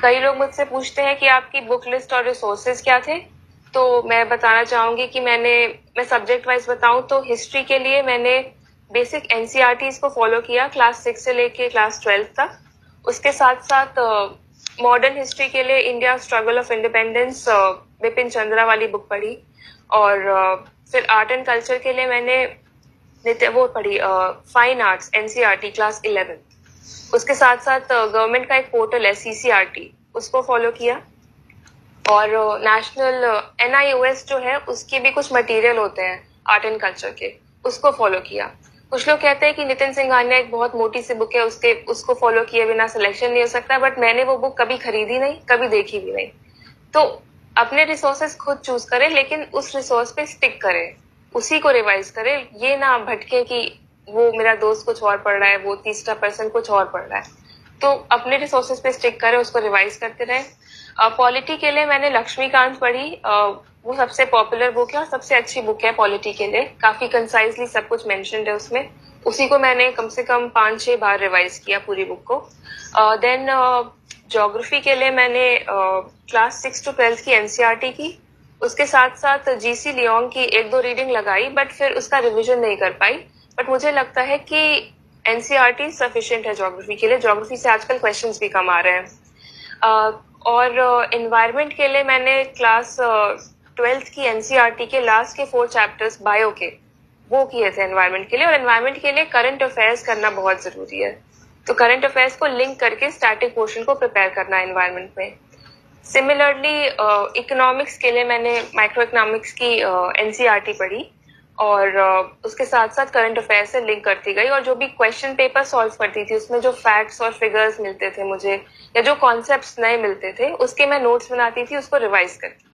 कई लोग मुझसे पूछते हैं कि आपकी बुक लिस्ट और रिसोर्सेज क्या थे, तो मैं बताना चाहूंगी कि मैं सब्जेक्ट वाइज बताऊं तो हिस्ट्री के लिए मैंने बेसिक एनसीईआरटीज को फॉलो किया क्लास 6 से लेके क्लास 12 तक। उसके साथ साथ मॉडर्न हिस्ट्री के लिए India struggle of independence Bipin Chandra वाली बुक पढ़ी। और फिर आर्ट एंड कल्चर के लिए मैंने वो पढ़ी फाइन आर्ट्स एनसीईआरटी क्लास 11। उसके साथ साथ गवर्नमेंट का एक पोर्टल है सीसीआरटी, उसको फॉलो किया। और नेशनल एनआईओएस जो है उसके भी कुछ मटेरियल होते हैं आर्ट एंड कल्चर के, उसको फॉलो किया। कुछ लोग कहते हैं कि नितिन सिंघानिया एक बहुत मोटी सी बुक है, उसको फॉलो किए बिना सिलेक्शन नहीं हो सकता, बट मैंने वो बुक कभी खरीदी नहीं, कभी देखी भी नहीं। तो अपने रिसोर्सेस खुद चूज करें, लेकिन उस रिसोर्स पे स्टिक करें, उसी को रिवाइज करें। ये ना भटके कि वो मेरा दोस्त कुछ और पढ़ रहा है, वो तीसरा पर्सन कुछ और पढ़ रहा है। तो अपने रिसोर्सेज पे स्टिक करें, उसको रिवाइज करते रहें। पॉलिटी के लिए मैंने लक्ष्मीकांत पढ़ी। वो सबसे पॉपुलर बुक है और सबसे अच्छी बुक है पॉलिटी के लिए, काफी कंसाइजली सब कुछ मेंशन्ड है उसमें। उसी को मैंने कम से कम 5-6 बार रिवाइज किया पूरी बुक को। देन ज्योग्राफी के लिए मैंने क्लास 6 to 12 की एनसीईआरटी की। उसके साथ साथ जीसी लियोंग की 1-2 रीडिंग लगाई, बट फिर उसका रिविजन नहीं कर पाई। बट मुझे लगता है कि एनसीईआरटी सफिशिएंट है ज्योग्राफी के लिए। ज्योग्राफी से आजकल क्वेश्चंस भी कम आ रहे हैं। और एनवायरनमेंट के लिए मैंने क्लास 12th की एनसीईआरटी के लास्ट के 4 चैप्टर्स बायो के वो किए थे एनवायरनमेंट के लिए। और एनवायरनमेंट के लिए करंट अफेयर्स करना बहुत जरूरी है, तो करंट अफेयर्स को लिंक करके स्टैटिक पोर्शन को प्रिपेयर करना है एनवायरनमेंट में। सिमिलरली इकोनॉमिक्स के लिए मैंने माइक्रो इकोनॉमिक्स की एनसीईआरटी पढ़ी और उसके साथ साथ करंट अफेयर से लिंक करती गई। और जो भी क्वेश्चन पेपर सॉल्व करती थी उसमें जो फैक्ट्स और फिगर्स मिलते थे मुझे, या जो कॉन्सेप्ट्स नए मिलते थे, उसके मैं नोट्स बनाती थी, उसको रिवाइज करती